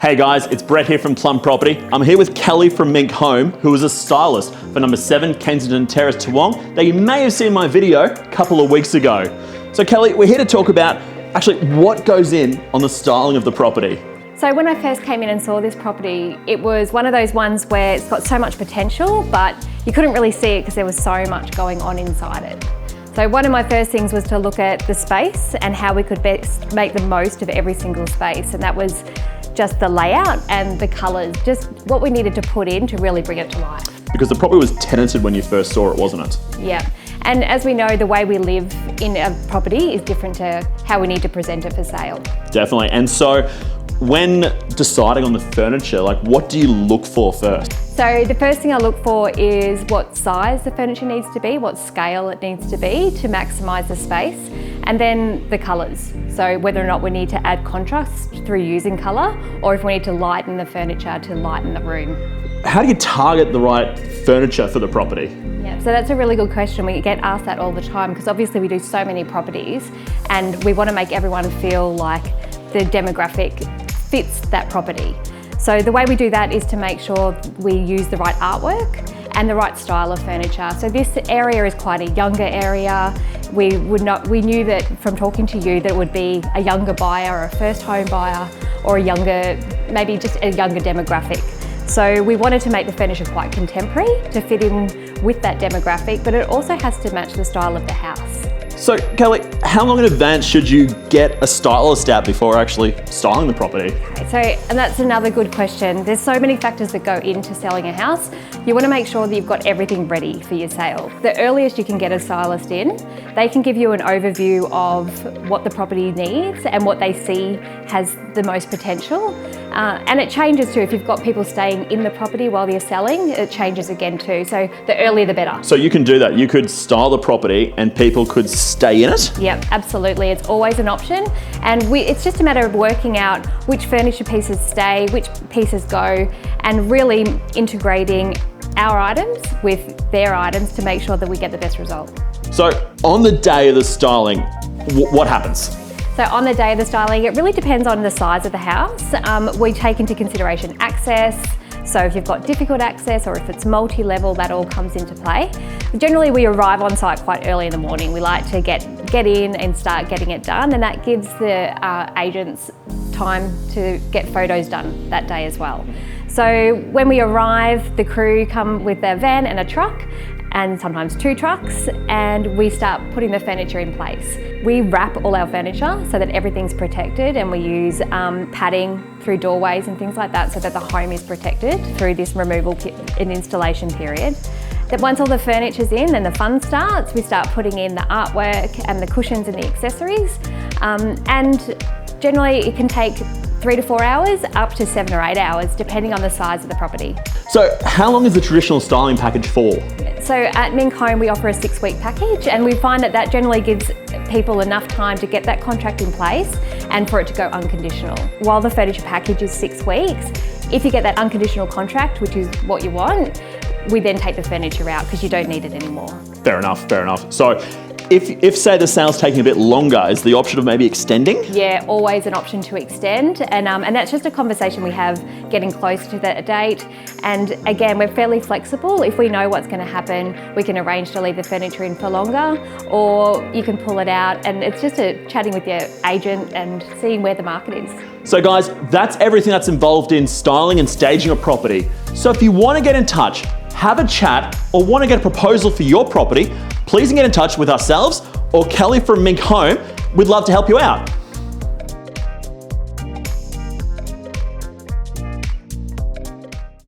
Hey guys, it's Brett here from Plum Property. I'm here with Kelly from Mink Home, who is a stylist for number 7 Kensington Terrace, Toowong, that you may have seen in my video a couple of weeks ago. So Kelly, we're here to talk about actually what goes in on the styling of the property. So when I first came in and saw this property, it was one of those ones where it's got so much potential, but you couldn't really see it because there was so much going on inside it. So one of my first things was to look at the space and how we could best make the most of every single space. And that was just the layout and the colours, just what we needed to put in to really bring it to life. Because the property was tenanted when you first saw it, wasn't it? Yeah, and as we know, the way we live in a property is different to how we need to present it for sale. Definitely, and so when deciding on the furniture, like what do you look for first? So the first thing I look for is what size the furniture needs to be, what scale it needs to be to maximise the space, and then the colours. So whether or not we need to add contrast through using colour, or if we need to lighten the furniture to lighten the room. How do you target the right furniture for the property? Yeah, so that's a really good question. We get asked that all the time because obviously we do so many properties and we want to make everyone feel like the demographic fits that property. So the way we do that is to make sure we use the right artwork and the right style of furniture. So this area is quite a younger area. We knew that from talking to you that it would be a younger buyer or a first home buyer or maybe just a younger demographic. So we wanted to make the furniture quite contemporary to fit in with that demographic, but it also has to match the style of the house. So Kelly, how long in advance should you get a stylist out before actually styling the property? Okay, and that's another good question. There's so many factors that go into selling a house. You want to make sure that you've got everything ready for your sale. The earliest you can get a stylist in, they can give you an overview of what the property needs and what they see has the most potential. And it changes too. If you've got people staying in the property while you're selling, it changes again too. So the earlier the better. So you can do that. You could style the property and people could stay in it? Yep, absolutely. It's always an option. And it's just a matter of working out which furniture pieces stay, which pieces go, and really integrating our items with their items to make sure that we get the best result. So on the day of the styling, what happens? So on the day of the styling, it really depends on the size of the house. We take into consideration access. So if you've got difficult access or if it's multi-level, that all comes into play. Generally, we arrive on site quite early in the morning. We like to get in and start getting it done, and that gives the agents time to get photos done that day as well. So when we arrive, the crew come with a van and a truck, and sometimes 2 trucks, and we start putting the furniture in place. We wrap all our furniture so that everything's protected, and we use padding through doorways and things like that so that the home is protected through this removal and installation period. Then once all the furniture's in, then the fun starts. We start putting in the artwork and the cushions and the accessories, and generally it can take 3 to 4 hours, up to 7 or 8 hours, depending on the size of the property. So how long is the traditional styling package for? So at Mink Home, we offer a 6-week package, and we find that generally gives people enough time to get that contract in place and for it to go unconditional. While the furniture package is 6 weeks, if you get that unconditional contract, which is what you want, we then take the furniture out because you don't need it anymore. Fair enough, fair enough. So if say the sale's taking a bit longer, is the option of maybe extending? Yeah, always an option to extend, and that's just a conversation we have getting close to that date. And again, we're fairly flexible. If we know what's going to happen, we can arrange to leave the furniture in for longer, or you can pull it out, and it's just chatting with your agent and seeing where the market is. So guys, that's everything that's involved in styling and staging a property. So if you want to get in touch, have a chat, or want to get a proposal for your property, please get in touch with ourselves or Kelly from Mink Home. We'd love to help you out.